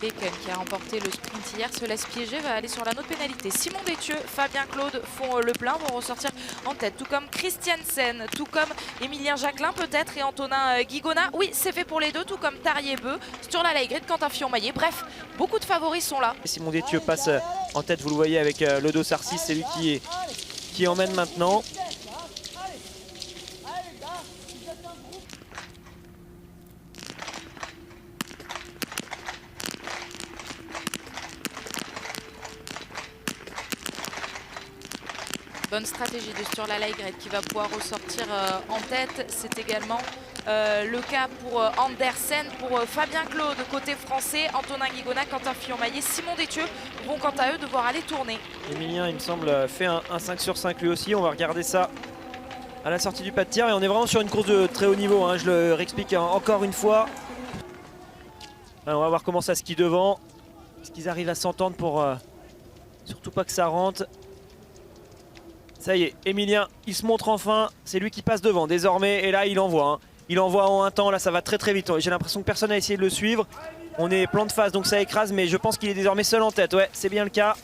Bacon qui a remporté le sprint hier se laisse piéger, va aller sur l'anneau de pénalité. Simon Détieux, Fabien Claude font le plein, vont ressortir en tête, tout comme Christiansen, tout comme Émilien Jacquelin peut-être et Antonin Guigona. Oui, c'est fait pour les deux, tout comme Tarier-Beu, Sturla Laigrid, Quentin Fillon-Maillet. Bref, beaucoup de favoris sont là. Simon Détieux passe en tête, vous le voyez avec Lodo Sarcis, c'est lui qui emmène maintenant. Bonne stratégie de Sturla Laigrid qui va pouvoir ressortir en tête. C'est également le cas pour Andersen, pour Fabien Claude côté français, Antonin Guigona, Quentin Fillon-Maillet, Simon Détieux vont quant à eux devoir aller tourner. Émilien, il me semble, fait un 5 sur 5 lui aussi. On va regarder ça à la sortie du pas de tir. Et on est vraiment sur une course de très haut niveau, hein. Je le réexplique encore une fois. Alors, on va voir comment ça skie devant. Est-ce qu'ils arrivent à s'entendre pour surtout pas que ça rentre. Ça y est, Émilien, il se montre enfin. C'est lui qui passe devant désormais. Et là, il envoie. Hein. Il envoie en un temps. Là, ça va très très vite. J'ai l'impression que personne n'a essayé de le suivre. On est plan de face, donc ça écrase. Mais je pense qu'il est désormais seul en tête. Ouais, c'est bien le cas.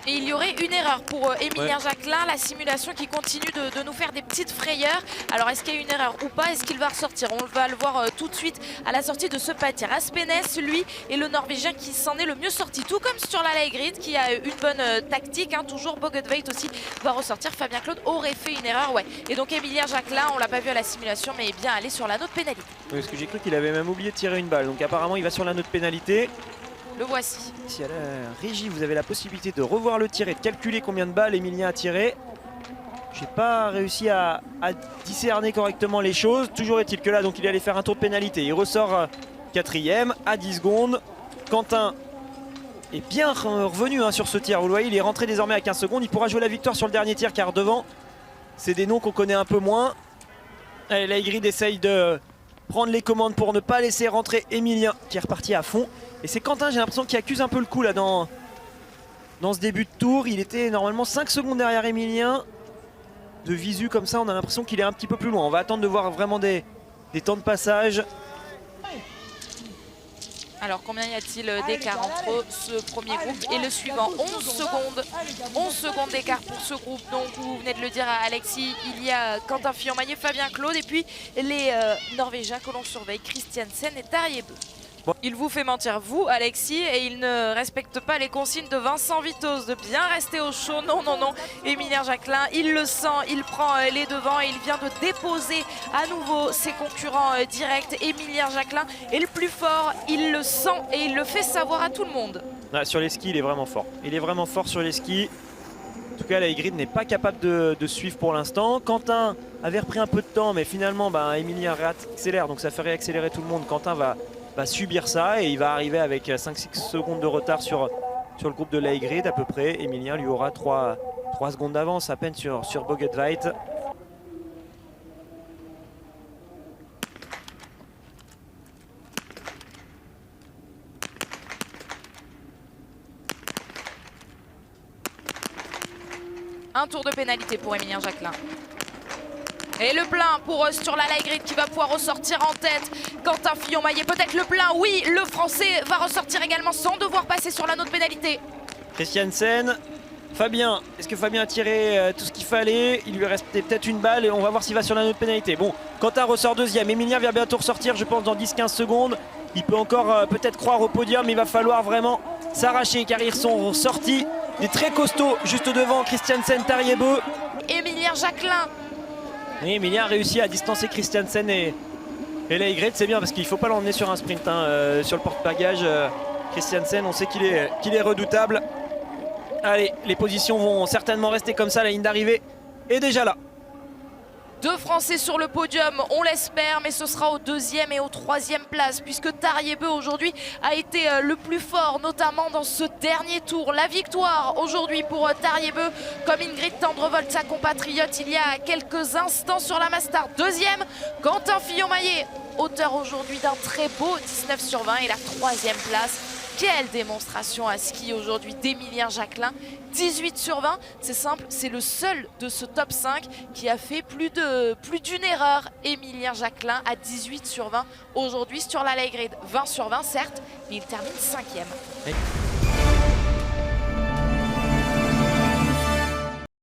Et il y aurait une erreur pour Émilien Jacquelin, la simulation qui continue de nous faire des petites frayeurs. Alors est-ce qu'il y a une erreur ou pas? Est-ce qu'il va ressortir? On va le voir tout de suite à la sortie de ce pas de tir. Aspenes, lui, est le Norvégien qui s'en est le mieux sorti. Tout comme Sturla Laigrid qui a une bonne tactique. Hein, toujours Bogutveit aussi va ressortir. Fabien Claude aurait fait une erreur. Ouais. Et donc Émilien Jacquelin, on l'a pas vu à la simulation, mais est bien allé sur l'anneau de pénalité. Oui, parce que j'ai cru qu'il avait même oublié de tirer une balle. Donc apparemment, il va sur l'anneau de pénalité. Le voici. Si à la régie vous avez la possibilité de revoir le tir et de calculer combien de balles Émilien a tiré. J'ai pas réussi à discerner correctement les choses. Toujours est-il que là donc il allait faire un tour de pénalité. Il ressort quatrième à 10 secondes. Quentin est bien revenu hein, sur ce tir. Vous le voyez, il est rentré désormais à 15 secondes. Il pourra jouer la victoire sur le dernier tir car devant c'est des noms qu'on connaît un peu moins. Allez, Laigrid essaye de prendre les commandes pour ne pas laisser rentrer Émilien qui est reparti à fond. Et c'est Quentin, j'ai l'impression qu'il accuse un peu le coup là dans ce début de tour. Il était normalement 5 secondes derrière Émilien. De visu comme ça, on a l'impression qu'il est un petit peu plus loin. On va attendre de voir vraiment des temps de passage. Alors combien y a-t-il d'écart entre ce premier groupe et le suivant? 11 secondes. 11 secondes d'écart pour ce groupe. Donc vous venez de le dire à Alexis, il y a Quentin Fillon-Maillet, Fabien Claude et puis les Norvégiens que l'on surveille, Christiansen et Tarier-Beu. Bon. Il vous fait mentir, vous, Alexis, et il ne respecte pas les consignes de Vincent Vitoz de bien rester au chaud. Non, non, non. Émilien Jacquelin, il le sent, il prend les devants et il vient de déposer à nouveau ses concurrents directs. Émilien Jacquelin est le plus fort, il le sent et il le fait savoir à tout le monde. Ah, sur les skis, il est vraiment fort. Il est vraiment fort sur les skis. En tout cas, Laigrid n'est pas capable de suivre pour l'instant. Quentin avait repris un peu de temps, mais finalement, Émilien réaccélère, donc ça fait réaccélérer tout le monde. Quentin va subir ça et il va arriver avec 5-6 secondes de retard sur le groupe de Laigrid à peu près. Émilien lui aura 3 secondes d'avance à peine sur Bogutveit. Un tour de pénalité pour Émilien Jacquelin. Et le plein pour Sturla Laigrid qui va pouvoir ressortir en tête. Quentin Fillon-Maillet, peut-être le plein. Oui, le français va ressortir également sans devoir passer sur l'anneau de pénalité. Christiansen, Fabien, est-ce que Fabien a tiré tout ce qu'il fallait? Il lui restait peut-être une balle et on va voir s'il va sur l'anneau de pénalité. Bon, Quentin ressort deuxième. Émilien vient bientôt ressortir, je pense, dans 10-15 secondes. Il peut encore peut-être croire au podium, mais il va falloir vraiment s'arracher car ils sont sortis. Des très costauds juste devant Christiansen, Tarier-Beu. Émilien Jacquelin. Et Émilien a réussi à distancer Christiansen et Laigrid, c'est bien parce qu'il ne faut pas l'emmener sur un sprint hein, sur le porte-bagages. Christiansen, on sait qu'il est redoutable. Allez, les positions vont certainement rester comme ça, la ligne d'arrivée est déjà là. Deux Français sur le podium, on l'espère, mais ce sera aux deuxième et aux troisième places, puisque Tarier-Beu aujourd'hui a été le plus fort, notamment dans ce dernier tour. La victoire aujourd'hui pour Tarier-Beu, comme Ingrid Tendrevold, sa compatriote, il y a quelques instants sur la Mastart. Deuxième, Quentin Fillon-Maillet, auteur aujourd'hui d'un très beau 19 sur 20 et la troisième place Quelle démonstration à ski aujourd'hui d'Emilien Jacquelin. 18 sur 20, c'est simple, c'est le seul de ce top 5 qui a fait plus d'une erreur. Emilien Jacquelin à 18 sur 20 aujourd'hui sur la Light Grid. 20 sur 20 certes, mais il termine 5e.